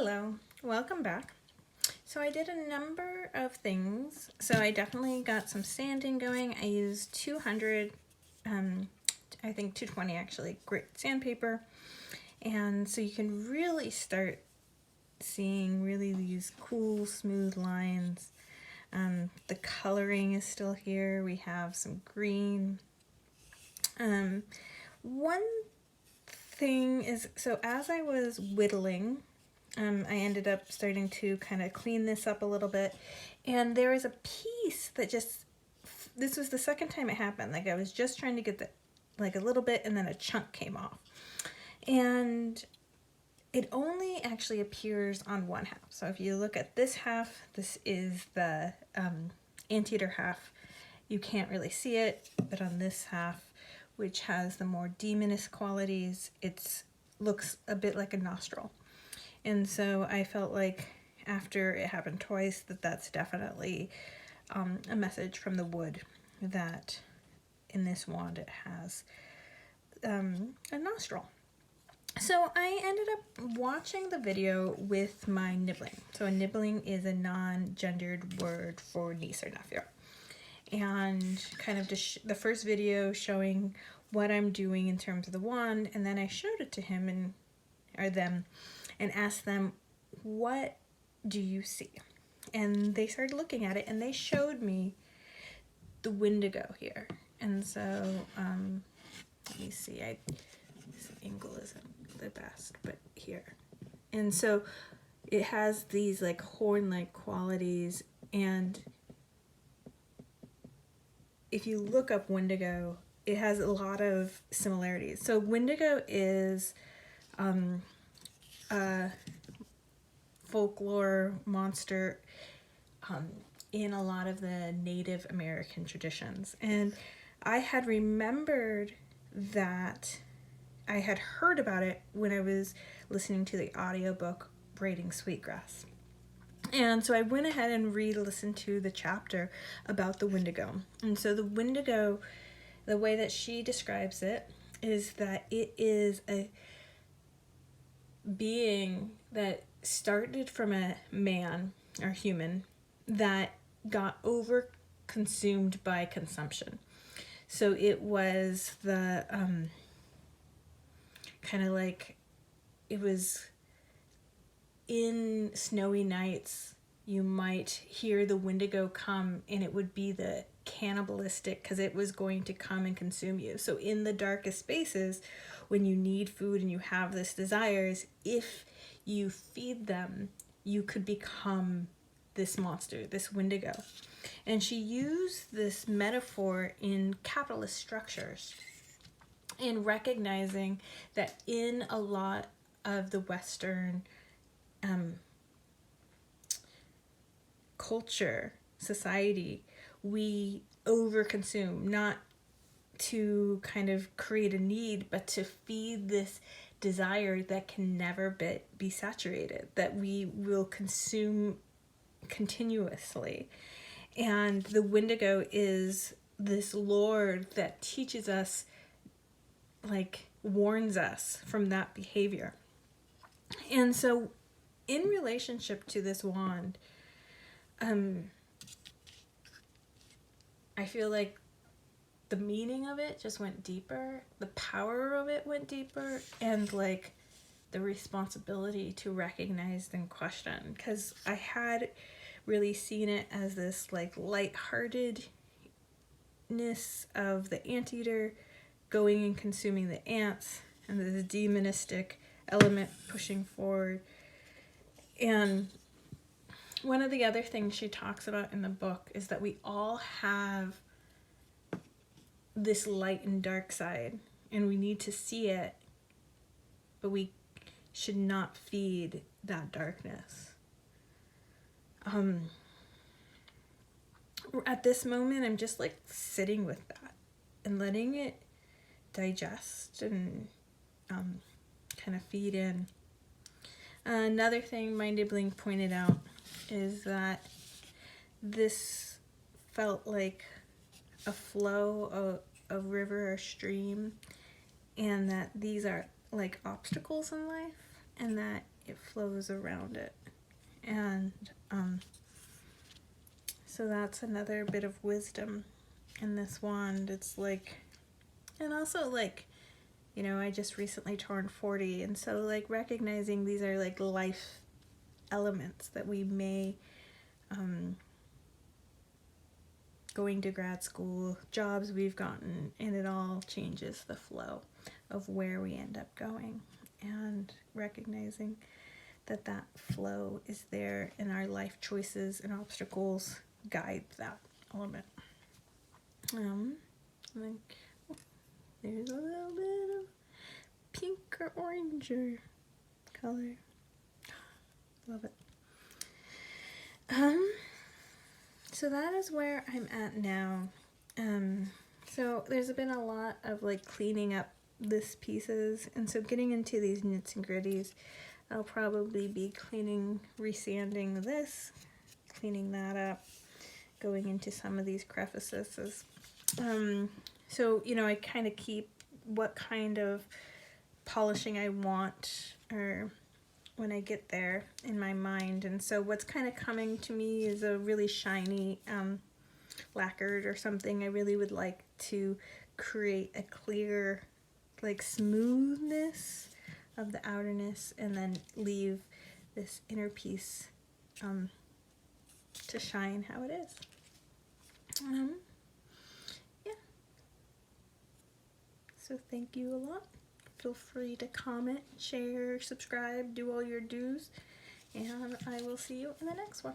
Hello, welcome back. So I did a number of things. So I definitely got some sanding going. I used 200, I think 220 actually, grit sandpaper. And so you can really start seeing really these cool, smooth lines. The coloring is still here. We have some green. One thing is, so as I was whittling, I ended up starting to kind of clean this up a little bit, and there was a piece that just, this was the second time it happened, like I was just trying to get the, like a little bit, and then a chunk came off, and it only actually appears on one half. So if you look at this half, this is the anteater half, you can't really see it, but on this half, which has the more demoness qualities, it looks a bit like a nostril. And so I felt like after it happened twice that that's definitely a message from the wood that in this wand it has a nostril. So I ended up watching the video with my nibbling. So a nibbling is a non-gendered word for niece or nephew. And kind of just the first video showing what I'm doing in terms of the wand, and then I showed it to him or them and asked them, what do you see? And they started looking at it, and they showed me the wendigo here. And so let me see, this angle isn't the best, but here. And so it has these like horn-like qualities, and if you look up wendigo, it has a lot of similarities. So wendigo is a folklore monster in a lot of the Native American traditions. And I had remembered that I had heard about it when I was listening to the audiobook Braiding Sweetgrass. And so I went ahead and re-listened to the chapter about the wendigo. And so the wendigo, the way that she describes it is that it is a being that started from a man or human that got over consumed by consumption. So it was the kind of like, it was in snowy nights, you might hear the wendigo come, and it would be the cannibalistic, because it was going to come and consume you. So in the darkest spaces, when you need food and you have this desires, if you feed them, you could become this monster, this wendigo. And she used this metaphor in capitalist structures, in recognizing that in a lot of the Western culture, society, we overconsume, not to kind of create a need, but to feed this desire that can never be saturated, that we will consume continuously. And the wendigo is this lord that teaches us, like warns us from that behavior. And so in relationship to this wand, I feel like the meaning of it just went deeper, the power of it went deeper, and like the responsibility to recognize and question, because I had really seen it as this like lightheartedness of the anteater going and consuming the ants, and the demonistic element pushing forward. And one of the other things she talks about in the book is that we all have this light and dark side, and we need to see it, but we should not feed that darkness. At this moment, I'm just like sitting with that and letting it digest and kind of feed in. Another thing my nibbling pointed out is that this felt like a flow, a river or stream, and that these are like obstacles in life, and that it flows around it. And so that's another bit of wisdom in this wand. It's like, and also like, you know, I just recently turned 40, and so like recognizing these are like life elements that we may, going to grad school, jobs we've gotten, and it all changes the flow of where we end up going, and recognizing that that flow is there, and our life choices and obstacles guide that element. And then, oh, there's a little bit of pink or oranger color. Love it. So that is where I'm at now. So there's been a lot of like cleaning up this pieces, and so getting into these nits and gritties, I'll probably be cleaning, resanding this, cleaning that up, going into some of these crevices. So, you know, I kind of keep what kind of polishing I want, or when I get there, in my mind. And so what's kind of coming to me is a really shiny lacquered or something. I really would like to create a clear, like, smoothness of the outerness, and then leave this inner piece to shine how it is. Yeah. So thank you a lot. Feel free to comment, share, subscribe, do all your do's, and I will see you in the next one.